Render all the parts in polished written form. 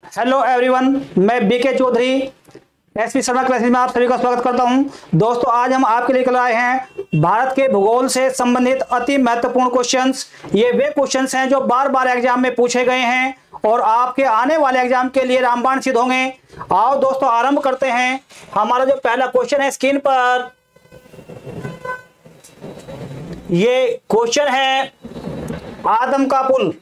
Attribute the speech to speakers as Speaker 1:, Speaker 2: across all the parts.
Speaker 1: Hello everyone, मैं BK Chaudhary SP Sharma classes में आप सभी का स्वागत करता हूं। दोस्तों, आज हम आपके लिए आए हैं भारत के भूगोल से संबंधित अति महत्वपूर्ण क्वेश्चंस। ये वे क्वेश्चंस हैं जो बार बार एग्जाम में पूछे गए हैं और आपके आने वाले एग्जाम के लिए रामबाण सिद्ध होंगे। आओ दोस्तों, आरंभ करते हैं। हमारा जो पहला क्वेश्चन है स्क्रीन पर, ये क्वेश्चन है आदम का पुल।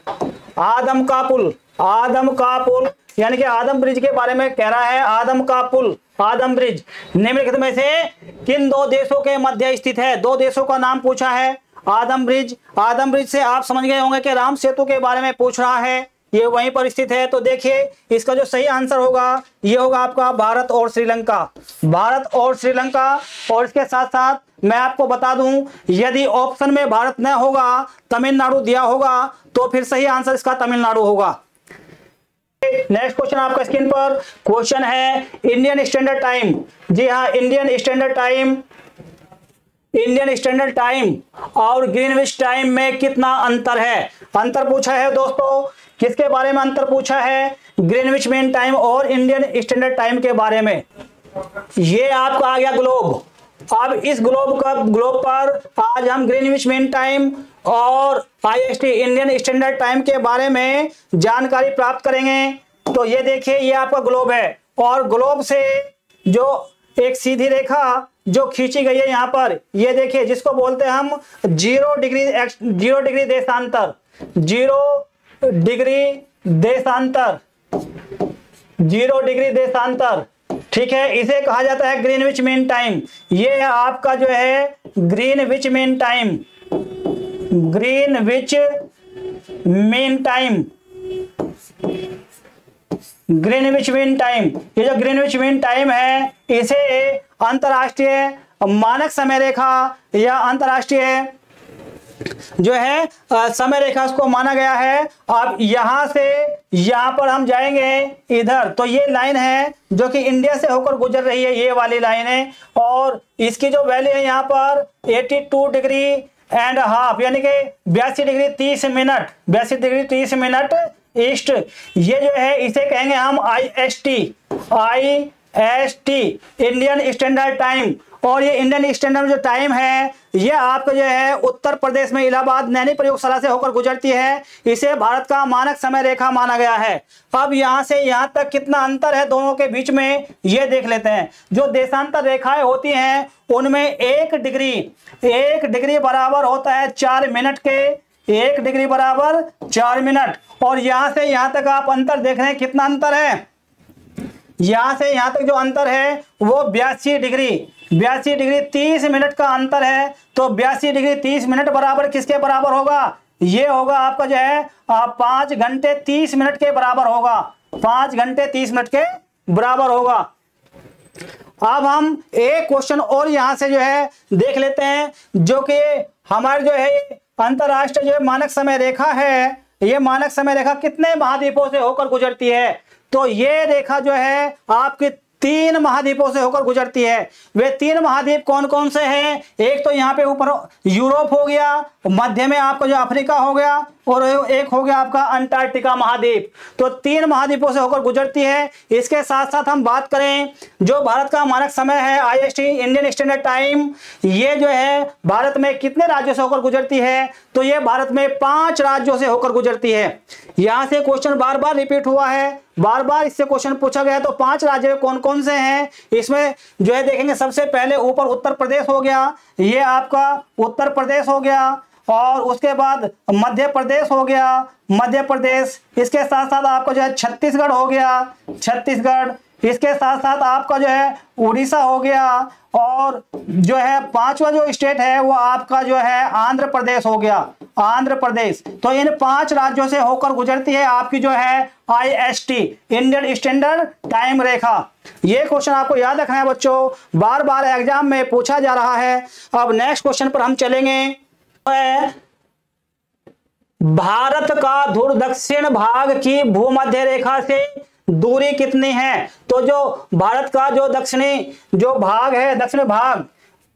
Speaker 1: आदम का पुल, आदम का पुल यानी कि आदम ब्रिज के बारे में कह रहा है। आदम का पुल, आदम ब्रिज निम्नलिखित में से किन दो देशों के मध्य स्थित है? दो देशों का नाम पूछा है। आदम ब्रिज, आदम ब्रिज से आप समझ गए होंगे कि राम सेतु के बारे में पूछ रहा है, ये वहीं पर स्थित है। तो देखिए, इसका जो सही आंसर होगा ये होगा आपका भारत और श्रीलंका। भारत और श्रीलंका। और इसके साथ साथ मैं आपको बता दूं, यदि ऑप्शन में भारत न होगा, तमिलनाडु दिया होगा, तो फिर सही आंसर इसका तमिलनाडु होगा। नेक्स्ट क्वेश्चन आपका स्क्रीन पर क्वेश्चन है इंडियन स्टैंडर्ड टाइम। जी हाँ, Indian standard time, Indian standard time और ग्रीनविच टाइम में कितना अंतर है? अंतर पूछा है दोस्तों, किसके बारे में अंतर पूछा है? ग्रीनविच मीन टाइम और इंडियन स्टैंडर्ड टाइम के बारे में। ये आपका आ गया ग्लोब। अब इस ग्लोब पर आज हम ग्रीनविच मीन टाइम और आईएसटी इंडियन स्टैंडर्ड टाइम के बारे में जानकारी प्राप्त करेंगे। तो ये देखिए, ये आपका ग्लोब है और ग्लोब से जो एक सीधी रेखा जो खींची गई है यहाँ पर, ये देखिए, जिसको बोलते हैं हम 0 डिग्री देशांतर, 0 डिग्री देशांतर, 0 डिग्री देशांतर। ठीक है, इसे कहा जाता है ग्रीनविच मीन टाइम। ये है आपका जो है Greenwich mean time, Greenwich mean time, Greenwich mean time. ये जो ग्रीनविच मीन टाइम है, इसे अंतरराष्ट्रीय मानक समय रेखा या अंतरराष्ट्रीय जो है समय रेखा उसको माना गया है। अब यहां से यहां पर हम जाएंगे इधर, तो ये लाइन है जो कि इंडिया से होकर गुजर रही है, ये वाली लाइन है। और इसकी जो वैल्यू है यहाँ पर 82 डिग्री एंड हाफ यानी कि 82 degree 30 minute, 82 degree 30 minute east. ये जो है इसे कहेंगे हम IST, IST Indian standard time. और ये इंडियन स्टैंडर्ड जो टाइम है, ये आपको जो है उत्तर प्रदेश में इलाहाबाद नैनी प्रयोगशाला से होकर गुजरती है। इसे भारत का मानक समय रेखा माना गया है। अब यहां से यहां तक कितना अंतर है दोनों के बीच में, ये देख लेते हैं। जो देशांतर रेखाएं होती हैं उनमें 1 डिग्री बराबर होता है 4 मिनट के, 1 डिग्री बराबर 4 मिनट। और यहां से यहां तक आप अंतर देख रहे हैं, कितना अंतर है? यहां से यहां तक जो अंतर है वो 82 डिग्री 30 मिनट का अंतर है। तो 82 डिग्री 30 मिनट बराबर किसके बराबर होगा? ये होगा आपका जो है 5 घंटे 30 मिनट के बराबर होगा, 5 घंटे 30 मिनट के बराबर होगा। अब हम एक क्वेश्चन और यहां से जो है देख लेते हैं, जो कि हमारे जो है अंतरराष्ट्रीय जो मानक समय रेखा है, ये मानक समय रेखा कितने महाद्वीपों से होकर गुजरती है? तो ये रेखा जो है आपकी 3 महाद्वीपों से होकर गुजरती है। वे 3 महाद्वीप कौन कौन से हैं? एक तो यहाँ पे ऊपर यूरोप हो गया, मध्य में आपका जो अफ्रीका हो गया, और एक हो गया आपका अंटार्कटिका महाद्वीप। तो 3 महाद्वीपों से होकर गुजरती है। इसके साथ साथ हम बात करें, जो भारत का मानक समय है आईएसटी इंडियन स्टैंडर्ड टाइम, ये जो है भारत में कितने राज्यों से होकर गुजरती है? तो ये भारत में 5 राज्यों से होकर गुजरती है। यहां से क्वेश्चन बार बार रिपीट हुआ है, बार बार इससे क्वेश्चन पूछा गया। तो 5 राज्य कौन कौन से हैं इसमें जो है देखेंगे। सबसे पहले ऊपर उत्तर प्रदेश हो गया, ये आपका उत्तर प्रदेश हो गया। और उसके बाद मध्य प्रदेश हो गया, मध्य प्रदेश। इसके साथ साथ आपका जो है छत्तीसगढ़ हो गया, छत्तीसगढ़। इसके साथ साथ आपका जो है उड़ीसा हो गया। और जो है 5वां जो स्टेट है वो आपका जो है आंध्र प्रदेश हो गया, आंध्र प्रदेश। तो इन 5 राज्यों से होकर गुजरती है आपकी जो है आईएसटी इंडियन स्टैंडर्ड टाइम रेखा। ये क्वेश्चन आपको याद रखना है बच्चों, बार बार एग्जाम में पूछा जा रहा है। अब नेक्स्ट क्वेश्चन पर हम चलेंगे। भारत का ध्रुव दक्षिण भाग की भूमध्य रेखा से दूरी कितनी है? तो जो भारत का जो दक्षिणी जो भाग है, दक्षिणी भाग,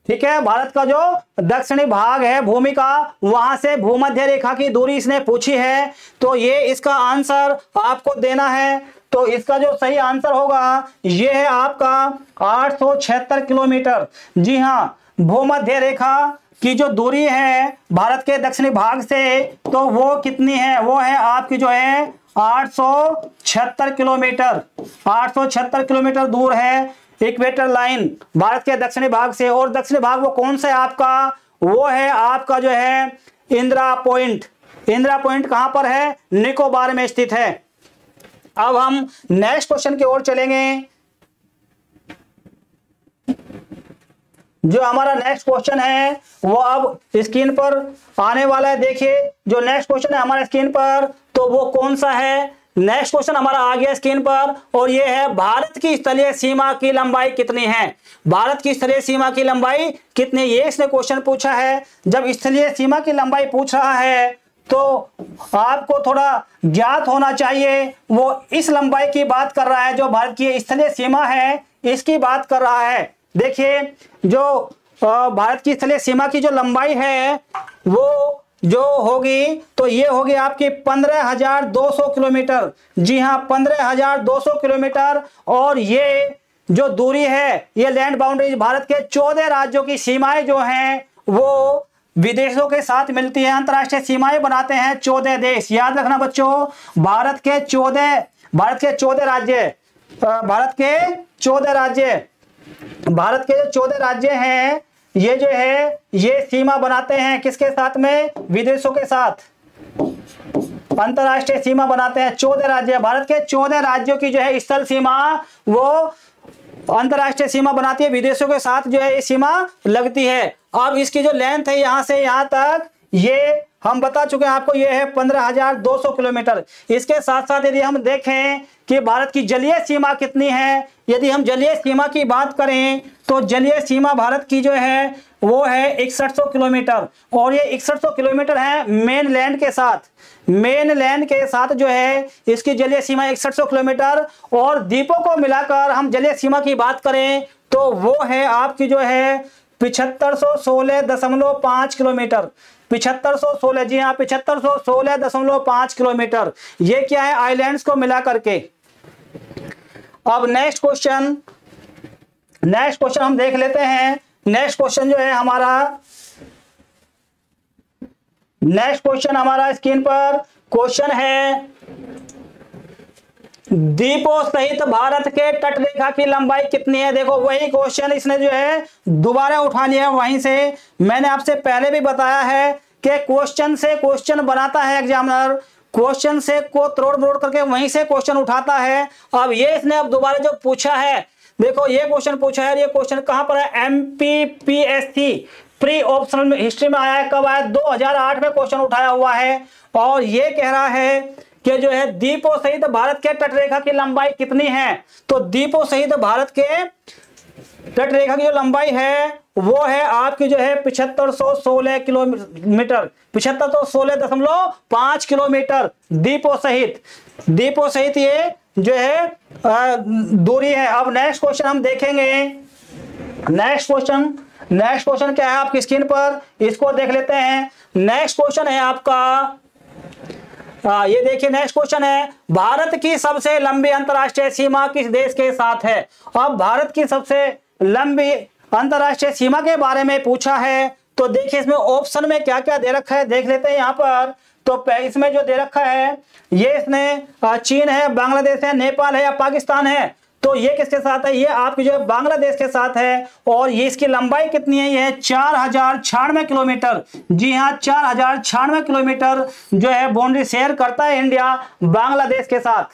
Speaker 1: ठीक है, भारत का जो दक्षिणी भाग है भूमि का, वहां से भूमध्य रेखा की दूरी इसने पूछी है। तो ये इसका आंसर आपको देना है। तो इसका जो सही आंसर होगा ये है आपका 876 किलोमीटर। जी हाँ, भूमध्य रेखा की जो दूरी है भारत के दक्षिणी भाग से, तो वो कितनी है, वो है आपकी जो है 876 किलोमीटर। 876 किलोमीटर दूर है इक्वेटर लाइन भारत के दक्षिणी भाग से। और दक्षिणी भाग वो कौन सा है आपका, वो है आपका जो है इंदिरा पॉइंट। इंदिरा पॉइंट कहां पर है, निकोबार में स्थित है। अब हम नेक्स्ट क्वेश्चन की ओर चलेंगे। जो हमारा नेक्स्ट क्वेश्चन है वो अब स्क्रीन पर आने वाला है। देखिए जो नेक्स्ट क्वेश्चन है हमारे स्क्रीन पर, तो वो कौन सा है। नेक्स्ट क्वेश्चन हमारा आ गया स्क्रीन पर, और ये है भारत की स्थलीय सीमा की लंबाई कितनी है। भारत की स्थलीय सीमा की लंबाई कितनी, ये इसने क्वेश्चन पूछा है। जब स्थलीय सीमा की लंबाई पूछ रहा है तो आपको थोड़ा ज्ञात होना चाहिए, वो इस लंबाई की बात कर रहा है जो भारत की स्थलीय सीमा है इसकी बात कर रहा है। देखिए जो भारत की स्थलीय सीमा की जो लंबाई है वो जो होगी, तो ये होगी आपकी 15,200 किलोमीटर। जी हाँ, 15,200 किलोमीटर। और ये जो दूरी है, ये लैंड बाउंड्री भारत के 14 राज्यों की सीमाएं जो हैं वो विदेशों के साथ मिलती है। अंतरराष्ट्रीय सीमाएं बनाते हैं 14 देश। याद रखना बच्चों, भारत के 14 राज्य, भारत के 14 राज्य हैं, ये जो है ये सीमा बनाते हैं किसके साथ में, विदेशों के साथ। अंतरराष्ट्रीय सीमा बनाते हैं 14 राज्य। भारत के 14 राज्यों की जो है स्थल सीमा वो अंतरराष्ट्रीय सीमा बनाती है, विदेशों के साथ जो है ये सीमा लगती है। अब इसकी जो लेंथ है यहां से यहां तक, ये हम बता चुके हैं आपको, ये है 15,200 किलोमीटर। इसके साथ साथ यदि हम देखें कि भारत की जलीय सीमा कितनी है, यदि हम जलीय सीमा की बात करें तो जलीय सीमा भारत की जो है वो है 6100 किलोमीटर। और ये 6100 किलोमीटर है मेन लैंड के साथ। मेन लैंड के साथ जो है इसकी जलीय सीमा 6100 किलोमीटर। और द्वीपों को मिलाकर हम जलीय सीमा की बात करें तो वो है आपकी जो है 7516.5 किलोमीटर। 7516, जी हाँ 7516.5 किलोमीटर। ये क्या है, आइलैंड्स को मिला करके। अब नेक्स्ट क्वेश्चन हम देख लेते हैं। नेक्स्ट क्वेश्चन जो है हमारा, नेक्स्ट क्वेश्चन हमारा स्क्रीन पर क्वेश्चन है, द्वीपों सहित भारत के तट रेखा की लंबाई कितनी है। देखो वही क्वेश्चन इसने जो है दोबारा उठा लिया वहीं से। मैंने आपसे पहले भी बताया है कि क्वेश्चन से क्वेश्चन बनाता है एग्जामिनर, क्वेश्चन से को तोड़ करके वहीं से क्वेश्चन उठाता है। अब ये इसने अब दोबारा जो पूछा है, देखो ये क्वेश्चन पूछा है, ये क्वेश्चन कहां पर है, MPPSC प्री ऑप्शनल हिस्ट्री में आया है। कब आया, 2008 में क्वेश्चन उठाया हुआ है। और ये कह रहा है कि जो है द्वीपों सहित भारत के तट रेखा की लंबाई कितनी है। तो द्वीपों सहित भारत के तट रेखा की जो लंबाई है वो है आपकी जो है 7516 किलोमीटर, 7516.5 किलोमीटर द्वीपों सहित ये जो है दूरी है। अब नेक्स्ट क्वेश्चन हम देखेंगे। नेक्स्ट क्वेश्चन क्या है आपकी स्क्रीन पर, इसको देख लेते हैं। नेक्स्ट क्वेश्चन है आपका, ये देखिए नेक्स्ट क्वेश्चन है, भारत की सबसे लंबी अंतरराष्ट्रीय सीमा किस देश के साथ है। अब भारत की सबसे लंबी अंतरराष्ट्रीय सीमा के बारे में पूछा है। तो देखिए इसमें ऑप्शन में क्या क्या दे रखा है देख लेते हैं यहाँ पर। तो इसमें जो दे रखा है ये इसने चीन है, बांग्लादेश है, नेपाल है या पाकिस्तान है। तो ये किसके साथ है, ये आपकी जो है बांग्लादेश के साथ है। और ये इसकी लंबाई कितनी है, ये है 4096 किलोमीटर। जी हाँ 4096 किलोमीटर जो है बाउंड्री शेयर करता है इंडिया बांग्लादेश के साथ।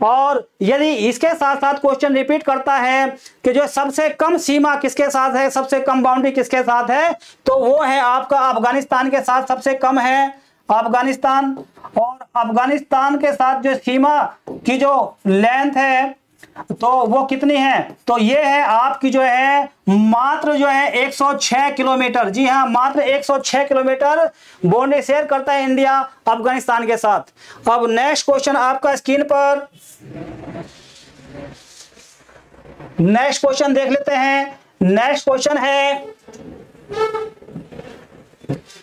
Speaker 1: और यदि इसके साथ साथ क्वेश्चन रिपीट करता है कि जो सबसे कम सीमा किसके साथ है, सबसे कम बाउंड्री किसके साथ है, तो वो है आपका अफगानिस्तान के साथ सबसे कम है, अफगानिस्तान। और अफगानिस्तान के साथ जो सीमा की जो लेंथ है तो वो कितनी है, तो ये है आपकी जो है मात्र जो है 106 किलोमीटर। जी हाँ मात्र 106 किलोमीटर बाउंड्री शेयर करता है इंडिया अफगानिस्तान के साथ। अब नेक्स्ट क्वेश्चन आपका स्क्रीन पर, नेक्स्ट क्वेश्चन देख लेते हैं। नेक्स्ट क्वेश्चन है,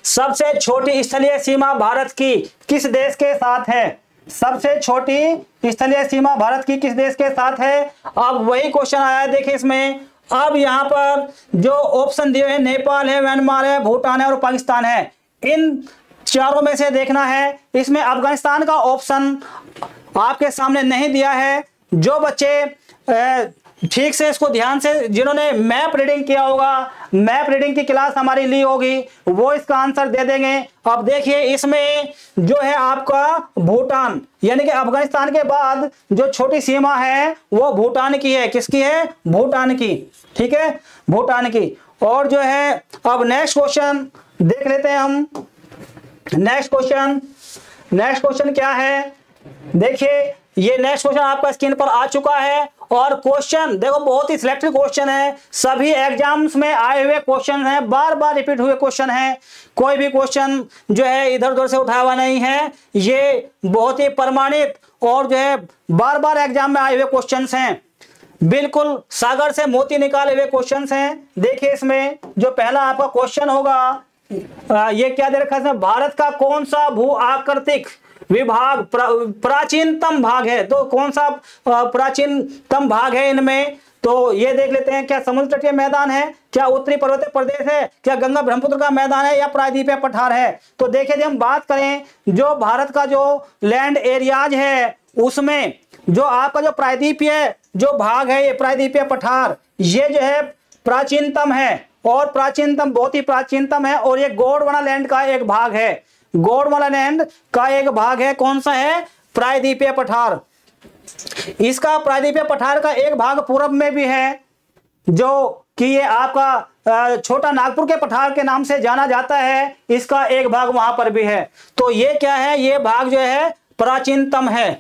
Speaker 1: सबसे छोटी स्थलीय सीमा भारत की किस देश के साथ है। सबसे छोटी स्थलीय सीमा भारत की किस देश के साथ है? अब वही क्वेश्चन आया है, देखिए इसमें अब यहाँ पर जो ऑप्शन दिए हैं नेपाल है, म्यांमार है, भूटान है और पाकिस्तान है। इन चारों में से देखना है। इसमें अफगानिस्तान का ऑप्शन आपके सामने नहीं दिया है। जो बच्चे ठीक से इसको ध्यान से, जिन्होंने मैप रीडिंग किया होगा, मैप रीडिंग की क्लास हमारी ली होगी, वो इसका आंसर दे देंगे। अब देखिए इसमें जो है आपका भूटान, यानी कि अफगानिस्तान के बाद जो छोटी सीमा है वो भूटान की है। किसकी है? भूटान की। ठीक है, भूटान की। और जो है अब नेक्स्ट क्वेश्चन देख लेते हैं हम। नेक्स्ट क्वेश्चन क्या है? देखिए ये नेक्स्ट क्वेश्चन आपका स्क्रीन पर आ चुका है। और क्वेश्चन देखो बहुत ही सिलेक्टेड क्वेश्चन है, सभी एग्जाम्स में आए हुए क्वेश्चन हैं, बार बार रिपीट हुए क्वेश्चन हैं। कोई भी क्वेश्चन जो है इधर उधर से उठाया हुआ नहीं है, ये बहुत ही प्रमाणित और जो है बार बार एग्जाम में आए हुए क्वेश्चंस हैं, बिल्कुल सागर से मोती निकाले हुए क्वेश्चंस हैं। देखिए इसमें जो पहला आपका क्वेश्चन होगा, ये क्या दे रखा है? भारत का कौन सा भू आकृतिक विभाग प्राचीनतम भाग है? तो कौन सा प्राचीनतम भाग है इनमें? तो ये देख लेते हैं। क्या समुद्र तटीय मैदान है, क्या उत्तरी पर्वतीय प्रदेश है, क्या गंगा ब्रह्मपुत्र का मैदान है, या प्रायद्वीपीय पठार है? तो देखिए यदि हम बात करें जो भारत का जो लैंड एरियाज है उसमें जो आपका जो प्रायद्वीपीय जो भाग है, ये प्रायद्वीपीय पठार, ये जो है प्राचीनतम है और प्राचीनतम बहुत ही प्राचीनतम है। और ये गोंडवाना लैंड का एक भाग है, गोंडवाना लैंड का एक भाग है। कौन सा है? प्रायद्वीपीय पठार। इसका प्रायद्वीपीय पठार का एक भाग पूर्व में भी है, जो कि ये आपका छोटा नागपुर के पठार के नाम से जाना जाता है, इसका एक भाग वहां पर भी है। तो ये क्या है? ये भाग जो है प्राचीनतम है।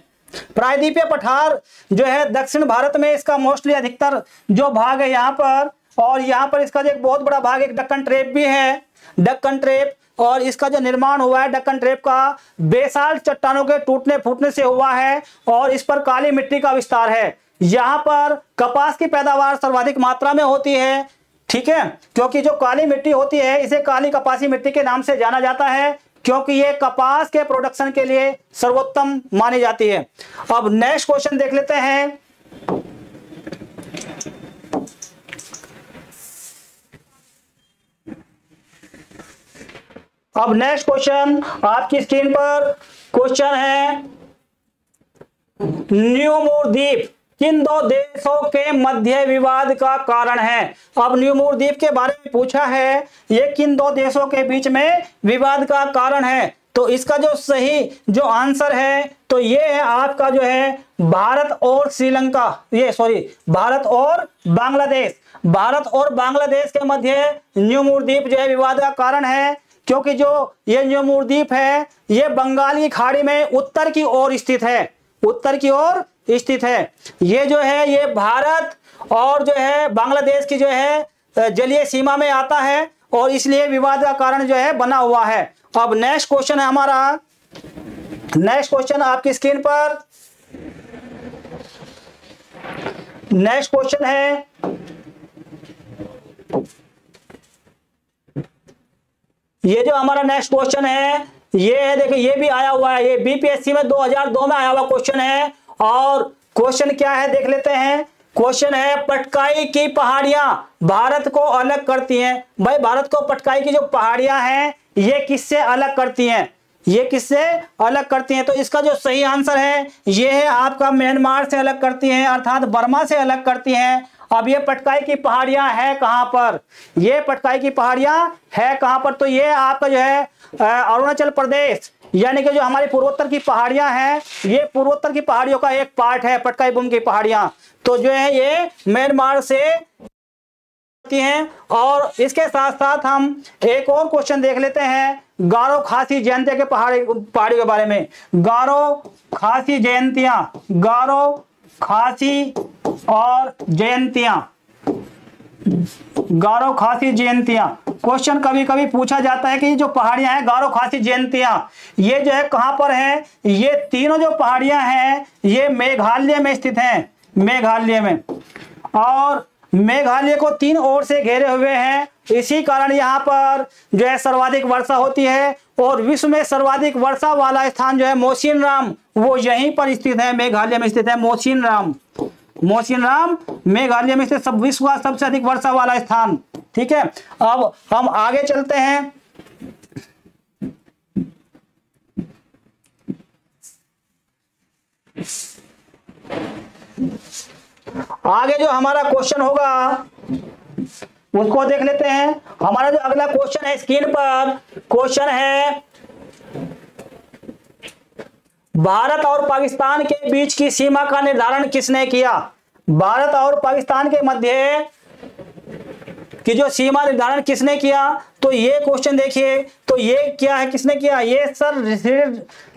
Speaker 1: प्रायद्वीपीय पठार जो है दक्षिण भारत में इसका मोस्टली अधिकतर जो भाग है यहाँ पर, और यहाँ पर इसका जो एक बहुत बड़ा भाग एक दक्कन ट्रेप भी है, दक्कन ट्रेप। और इसका जो निर्माण हुआ है दक्कन ट्रेप का बेसाल्ट चट्टानों के टूटने फूटने से हुआ है और इस पर काली मिट्टी का विस्तार है। यहाँ पर कपास की पैदावार सर्वाधिक मात्रा में होती है। ठीक है, क्योंकि जो काली मिट्टी होती है इसे काली कपासी मिट्टी के नाम से जाना जाता है, क्योंकि ये कपास के प्रोडक्शन के लिए सर्वोत्तम मानी जाती है। अब नेक्स्ट क्वेश्चन देख लेते हैं। अब नेक्स्ट क्वेश्चन आपकी स्क्रीन पर क्वेश्चन है, न्यूमूर द्वीप किन दो देशों के मध्य विवाद का कारण है? अब न्यूमूर द्वीप के बारे में पूछा है, ये किन दो देशों के बीच में विवाद का कारण है? तो इसका जो सही जो आंसर है तो ये है आपका जो है भारत और श्रीलंका, ये सॉरी भारत और बांग्लादेश। भारत और बांग्लादेश के मध्य न्यूमूर द्वीप जो है विवाद का कारण है, क्योंकि जो ये न्यूमूर द्वीप है ये बंगाल की खाड़ी में उत्तर की ओर स्थित है, उत्तर की ओर स्थित है। ये जो है ये भारत और जो है बांग्लादेश की जो है जलीय सीमा में आता है और इसलिए विवाद का कारण जो है बना हुआ है। अब नेक्स्ट क्वेश्चन है हमारा, नेक्स्ट क्वेश्चन आपकी स्क्रीन पर, नेक्स्ट क्वेश्चन है ये जो हमारा नेक्स्ट क्वेश्चन है ये है, देखिए ये भी आया हुआ है, ये बीपीएससी में 2002 में आया हुआ क्वेश्चन है। और क्वेश्चन क्या है देख लेते हैं। क्वेश्चन है पटकाई की पहाड़ियां भारत को अलग करती हैं। भाई भारत को पटकाई की जो पहाड़ियां हैं ये किससे अलग करती हैं? ये किससे अलग करती हैं? तो इसका जो सही आंसर है ये है आपका म्यांमार से अलग करती हैं, अर्थात बर्मा से अलग करती हैं। अब ये पटकाई की पहाड़ियां है कहां पर? ये पटकाई की पहाड़ियां है कहां पर? तो ये आपका जो है अरुणाचल प्रदेश, यानी कि जो हमारी पूर्वोत्तर की पहाड़ियां हैं ये पूर्वोत्तर की पहाड़ियों का एक पार्ट है पटकाई बुम की पहाड़ियां। तो जो है ये म्यांमार से हैं। और इसके साथ साथ हम एक और क्वेश्चन देख लेते हैं गारो खासी जयंतिया के पहाड़ी के बारे में। गारो खासी जयंतियां, गारो खासी और जयंतियां, गारो खासी जयंतियां। क्वेश्चन कभी कभी पूछा जाता है कि ये जो पहाड़ियां हैं गारो खासी जयंतियां ये जो है कहां पर है? ये तीनों जो पहाड़ियां हैं ये मेघालय में स्थित हैं, मेघालय में। और मेघालय को तीन ओर से घेरे हुए हैं, इसी कारण यहाँ पर जो है सर्वाधिक वर्षा होती है और विश्व में सर्वाधिक वर्षा वाला स्थान जो है मोसिनराम, वो यहीं पर स्थित है, मेघालय में स्थित है मोसिनराम। मोसिनराम मेघालय में स्थित सब विश्व का सबसे अधिक वर्षा वाला स्थान। ठीक है, अब हम आगे चलते हैं। आगे जो हमारा क्वेश्चन होगा उसको देख लेते हैं। हमारा जो अगला क्वेश्चन है स्क्रीन पर, क्वेश्चन है भारत और पाकिस्तान के बीच की सीमा का निर्धारण किसने किया? भारत और पाकिस्तान के मध्य की जो सीमा निर्धारण किसने किया? तो ये क्वेश्चन देखिए, तो ये क्या है, किसने किया? ये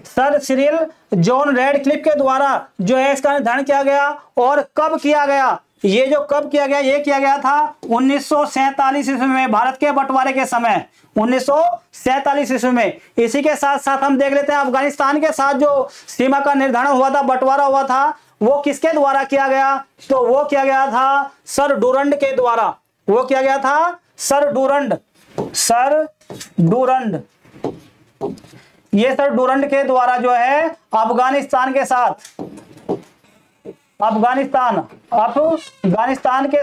Speaker 1: सर सिरिल जॉन रेडक्लिफ के द्वारा जो है इसका निर्धारण किया गया। और कब किया गया? ये जो कब किया गया, ये किया गया था 1947 ईस्वी में, भारत के बंटवारे के समय 1947 ईस्वी में। इसी के साथ साथ हम देख लेते हैं अफगानिस्तान के साथ जो सीमा का निर्धारण हुआ था, बंटवारा हुआ था, वो किसके द्वारा किया गया? तो वो किया गया था सर डूरंड के द्वारा। वो किया गया था सर डूरंड। ये सर डूरंड के द्वारा जो है अफगानिस्तान के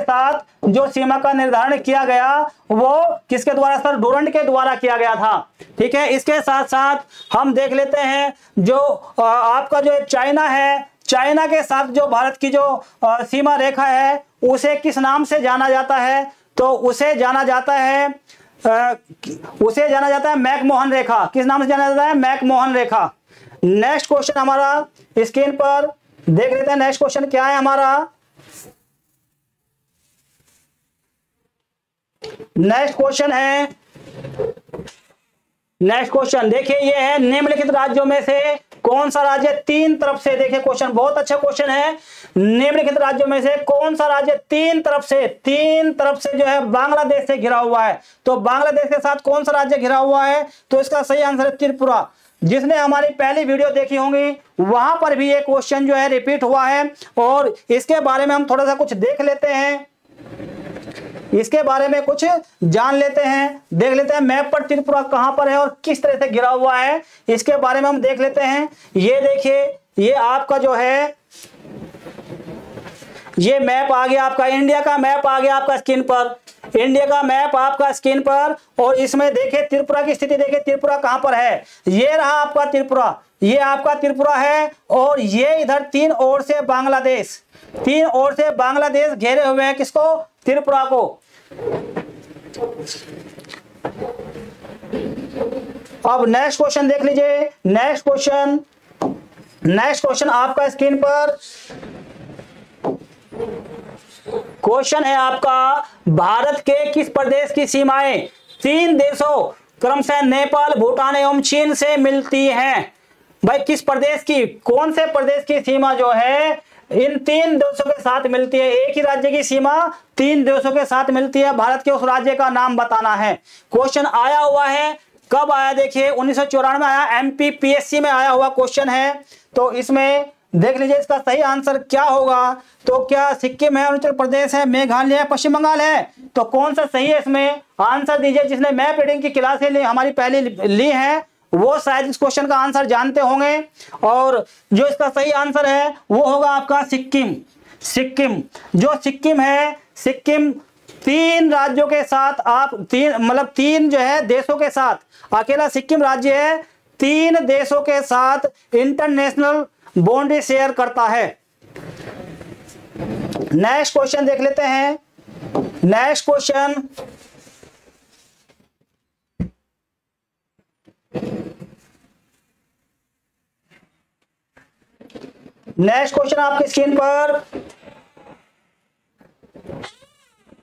Speaker 1: साथ जो सीमा का निर्धारण किया गया वो किसके द्वारा? सर डूरंड के द्वारा किया गया था। ठीक है, इसके साथ साथ हम देख लेते हैं जो आपका जो चाइना है, चाइना के साथ जो भारत की जो सीमा रेखा है उसे किस नाम से जाना जाता है? तो उसे जाना जाता है मैकमोहन रेखा। किस नाम से जाना जाता है? मैकमोहन रेखा। नेक्स्ट क्वेश्चन हमारा स्क्रीन पर देख लेते हैं। नेक्स्ट क्वेश्चन क्या है हमारा? नेक्स्ट क्वेश्चन देखिए, ये है निम्नलिखित राज्यों में से कौन सा राज्य तीन तरफ से, देखिए क्वेश्चन बहुत अच्छा क्वेश्चन है, निम्नलिखित राज्यों में से कौन सा राज्य तीन तरफ से जो है बांग्लादेश से घिरा हुआ है? तो बांग्लादेश के साथ कौन सा राज्य घिरा हुआ है? तो इसका सही आंसर है त्रिपुरा। जिसने हमारी पहली वीडियो देखी होंगी वहां पर भी ये क्वेश्चन जो है रिपीट हुआ है और इसके बारे में हम थोड़ा सा कुछ देख लेते हैं, इसके बारे में कुछ जान लेते हैं, देख लेते हैं मैप पर त्रिपुरा कहां पर है और किस तरह से घिरा हुआ है, इसके बारे में हम देख लेते हैं। ये देखिए, ये आपका जो है ये मैप आ गया, आपका इंडिया का मैप आ गया आपका स्क्रीन पर, इंडिया का मैप आपका स्क्रीन पर। और इसमें देखिए त्रिपुरा की स्थिति, देखिए त्रिपुरा कहां पर है? ये रहा आपका त्रिपुरा, ये आपका त्रिपुरा है और ये इधर तीन ओर से बांग्लादेश घेरे हुए हैं, किसको? त्रिपुरा को। अब नेक्स्ट क्वेश्चन देख लीजिए। नेक्स्ट क्वेश्चन आपका स्क्रीन पर क्वेश्चन है आपका, भारत के किस प्रदेश की सीमाएं तीन देशों क्रमशः नेपाल, भूटान एवं चीन से मिलती हैं? भाई किस प्रदेश की, कौन से प्रदेश की सीमा जो है इन तीन देशों के साथ मिलती है? एक ही राज्य की सीमा तीन देशों के साथ मिलती है, भारत के उस राज्य का नाम बताना है। क्वेश्चन आया हुआ है, कब आया? देखिए 1994 में आया, MPPSC में आया हुआ क्वेश्चन है। तो इसमें देख लीजिए इसका सही आंसर क्या होगा। तो क्या सिक्किम है, अरुणाचल प्रदेश है, मेघालय है, पश्चिम बंगाल है? तो कौन सा सही है इसमें? आंसर दीजिए। जिसने मैप रीडिंग की क्लासें हमारी पहले ली है वो शायद इस क्वेश्चन का आंसर जानते होंगे और जो इसका सही आंसर है वो होगा आपका सिक्किम। जो सिक्किम है, सिक्किम तीन राज्यों के साथ तीन जो है देशों के साथ, अकेला सिक्किम राज्य है, तीन देशों के साथ इंटरनेशनल बाउंड्री शेयर करता है। नेक्स्ट क्वेश्चन देख लेते हैं। नेक्स्ट क्वेश्चन आपकी स्क्रीन पर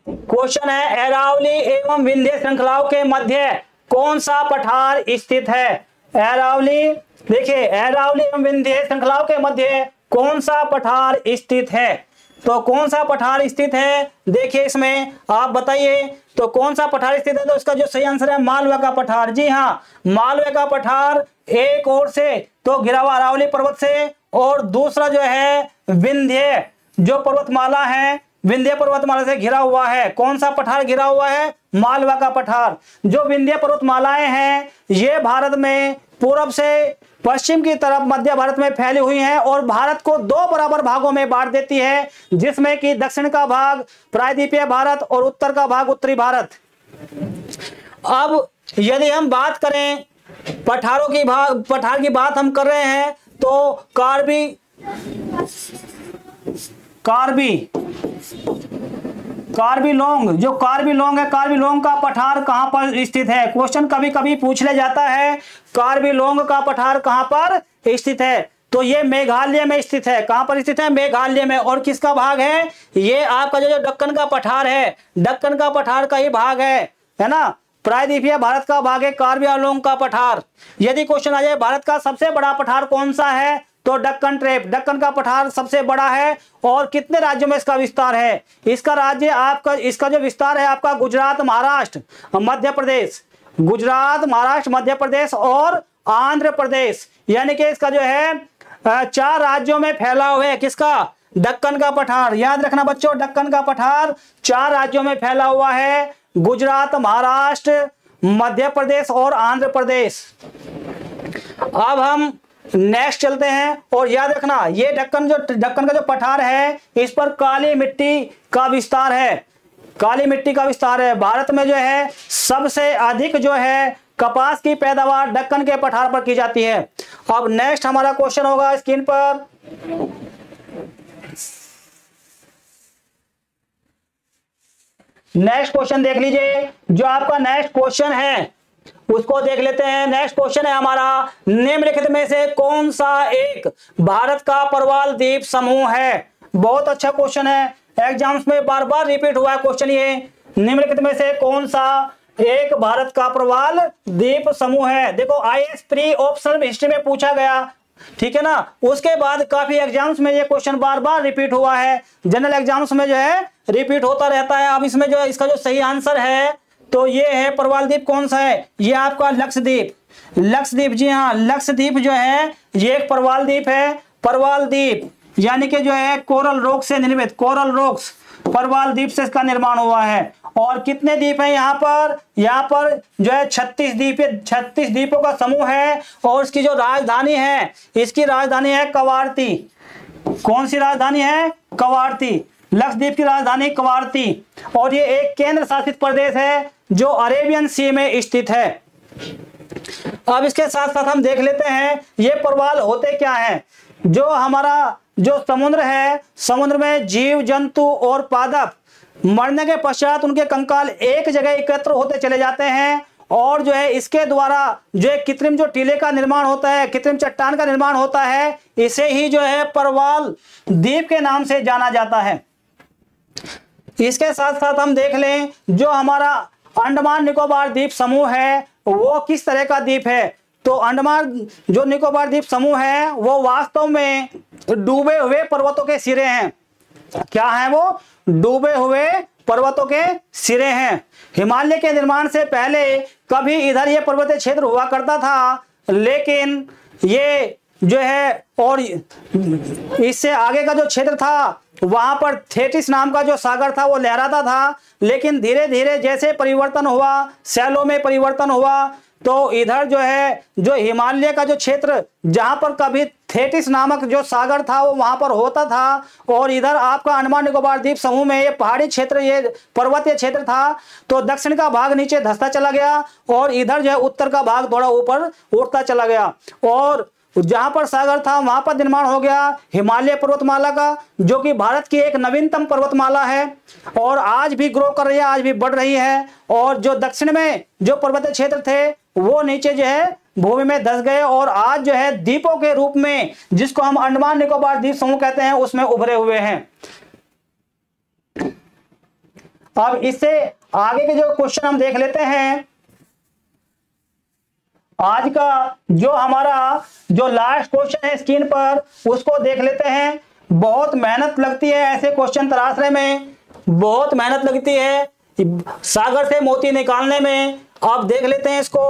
Speaker 1: क्वेश्चन है, अरावली एवं विंध्य श्रृंखलाओं के मध्य कौन सा पठार स्थित है? अरावली, देखिए अरावली एवं विंध्य श्रृंखलाओं के मध्य कौन सा पठार स्थित है? तो कौन सा पठार स्थित है? देखिए इसमें आप बताइए तो कौन सा पठार स्थित है? तो इसका जो सही आंसर है मालवा का पठार। जी हाँ, मालवा का पठार एक ओर से तो घिरा हुआ अरावली पर्वत से और दूसरा जो है विंध्य जो पर्वतमाला है विंध्य पर्वतमाला से घिरा हुआ है? कौन सा पठार घिरा हुआ है? मालवा का पठार। जो विंध्य पर्वतमालाएं हैं ये भारत में पूर्व से पश्चिम की तरफ मध्य भारत में फैली हुई हैं और भारत को दो बराबर भागों में बांट देती है, जिसमें कि दक्षिण का भाग प्रायद्वीपीय भारत और उत्तर का भाग उत्तरी भारत। अब यदि हम बात करें पठार की बात हम कर रहे हैं तो कार्बी लोंग, जो कार्बी लोंग है, कार्बी लोंग का पठार कहां पर स्थित है? क्वेश्चन कभी कभी पूछ ले जाता है कार्बी लोंग का पठार कहां पर स्थित है, तो ये मेघालय में स्थित है। कहां पर स्थित है? मेघालय में। और किसका भाग है? ये आपका जो दक्कन का पठार है, दक्कन का पठार का ही भाग है ना। प्रायद्वीपीय भारत का भाग है कार्बी आंगलोंग का पठार। यदि क्वेश्चन आ जाए भारत का सबसे बड़ा पठार कौन सा है, तो दक्कन ट्रेप, दक्कन का पठार सबसे बड़ा है। और कितने राज्यों में इसका विस्तार है? इसका राज्य आपका, इसका जो विस्तार है आपका गुजरात, महाराष्ट्र, मध्य प्रदेश, गुजरात, महाराष्ट्र, मध्य प्रदेश और आंध्र प्रदेश, यानी कि इसका जो है 4 राज्यों में फैला हुआ है। किसका? दक्कन का पठार। याद रखना बच्चों, दक्कन का पठार 4 राज्यों में फैला हुआ है, गुजरात, महाराष्ट्र, मध्य प्रदेश और आंध्र प्रदेश। अब हम नेक्स्ट चलते हैं और याद रखना ये दक्कन का जो पठार है इस पर काली मिट्टी का विस्तार है, काली मिट्टी का विस्तार है। भारत में जो है सबसे अधिक जो है कपास की पैदावार दक्कन के पठार पर की जाती है। अब नेक्स्ट हमारा क्वेश्चन होगा स्क्रीन पर, नेक्स्ट क्वेश्चन देख लीजिए। जो आपका नेक्स्ट क्वेश्चन है उसको देख लेते हैं। नेक्स्ट क्वेश्चन है हमारा, निम्नलिखित में से कौन सा एक भारत का प्रवाल द्वीप समूह है? बहुत अच्छा क्वेश्चन है, एग्जाम्स में बार बार रिपीट हुआ है क्वेश्चन ये। निम्नलिखित में से कौन सा एक भारत का प्रवाल द्वीप समूह है? देखो IAS प्री ऑप्शनल हिस्ट्री में पूछा गया, ठीक है ना। उसके बाद काफी एग्जाम्स में ये क्वेश्चन बार बार रिपीट हुआ है, जनरल एग्जाम्स में जो है रिपीट होता रहता है। अब इसमें जो है इसका जो सही आंसर है तो ये है प्रवाल द्वीप। कौन सा है? ये आपका लक्षद्वीप, लक्षद्वीप, जी हाँ, लक्षद्वीप जो है ये एक प्रवाल द्वीप है। प्रवाल द्वीप यानी कि जो है कोरल रॉक से निर्मित, कोरल रॉक्स, प्रवाल द्वीप से इसका निर्माण हुआ है। और कितने द्वीप हैं यहाँ पर? यहाँ पर जो है 36 द्वीप, 36 द्वीपों का समूह है। और इसकी जो राजधानी है, इसकी राजधानी है कवारती। कौन सी राजधानी है? कवारती। लक्षद्वीप की राजधानी कवारती। और ये एक केंद्र शासित प्रदेश है जो अरेबियन सी में स्थित है। अब इसके साथ साथ हम देख लेते हैं ये प्रवाल होते क्या हैं। जो हमारा जो समुद्र है, समुद्र में जीव जंतु और पादप मरने के पश्चात उनके कंकाल एक जगह एकत्र होते चले जाते हैं। और जो है इसके द्वारा जो एक कृत्रिम जो टीले का निर्माण होता है, कृत्रिम चट्टान का निर्माण होता है, इसे ही जो है प्रवाल द्वीप के नाम से जाना जाता है। इसके साथ साथ हम देख लें जो हमारा अंडमान निकोबार द्वीप समूह है वो किस तरह का द्वीप है। तो अंडमान जो निकोबार द्वीप समूह है वो वास्तव में डूबे हुए पर्वतों के सिरे हैं। क्या है वो? डूबे हुए पर्वतों के सिरे हैं। हिमालय के निर्माण से पहले कभी इधर ये पर्वतीय क्षेत्र हुआ करता था, लेकिन ये जो है और इससे आगे का जो क्षेत्र था वहां पर थेटिस नाम का जो सागर था वो लहराता था। लेकिन धीरे धीरे जैसे परिवर्तन हुआ, शैलों में परिवर्तन हुआ, तो इधर जो है जो हिमालय का जो क्षेत्र जहां पर कभी थेटिस नामक जो सागर था वो वहां पर होता था, और इधर आपका अंडमान निकोबार द्वीप समूह में ये पहाड़ी क्षेत्र, ये पर्वतीय क्षेत्र था, तो दक्षिण का भाग नीचे धंसता चला गया और इधर जो है उत्तर का भाग थोड़ा ऊपर उठता चला गया। और जहां पर सागर था वहां पर निर्माण हो गया हिमालय पर्वतमाला का, जो कि भारत की एक नवीनतम पर्वतमाला है और आज भी ग्रो कर रही है, आज भी बढ़ रही है। और जो दक्षिण में जो पर्वतीय क्षेत्र थे वो नीचे जो है भूमि में धंस गए और आज जो है द्वीपों के रूप में, जिसको हम अंडमान निकोबार द्वीप समूह कहते हैं, उसमें उभरे हुए हैं। अब इससे आगे के जो क्वेश्चन हम देख लेते हैं। आज का जो हमारा जो लास्ट क्वेश्चन है स्क्रीन पर उसको देख लेते हैं। बहुत मेहनत लगती है ऐसे क्वेश्चन तराशने में, बहुत मेहनत लगती है सागर से मोती निकालने में। आप देख लेते हैं इसको।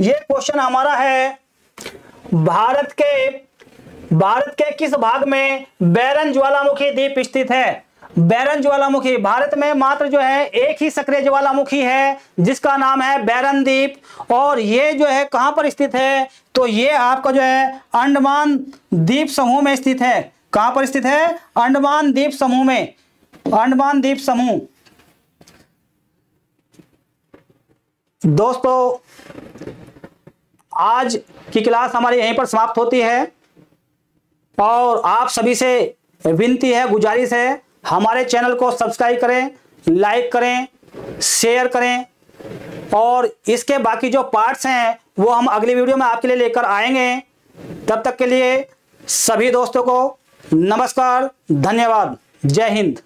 Speaker 1: ये क्वेश्चन हमारा है, भारत के किस भाग में बैरन ज्वालामुखी द्वीप स्थित है? बैरन ज्वालामुखी। भारत में मात्र जो है एक ही सक्रिय ज्वालामुखी है जिसका नाम है बैरन द्वीप, और ये जो है कहां पर स्थित है, तो ये आपका जो है अंडमान द्वीप समूह में स्थित है। कहां पर स्थित है? अंडमान द्वीप समूह में, अंडमान द्वीप समूह। दोस्तों आज की क्लास हमारी यहीं पर समाप्त होती है, और आप सभी से विनती है, गुजारिश है, हमारे चैनल को सब्सक्राइब करें, लाइक करें, शेयर करें, और इसके बाकी जो पार्ट्स हैं वो हम अगली वीडियो में आपके लिए लेकर आएंगे। तब तक के लिए सभी दोस्तों को नमस्कार, धन्यवाद, जय हिंद।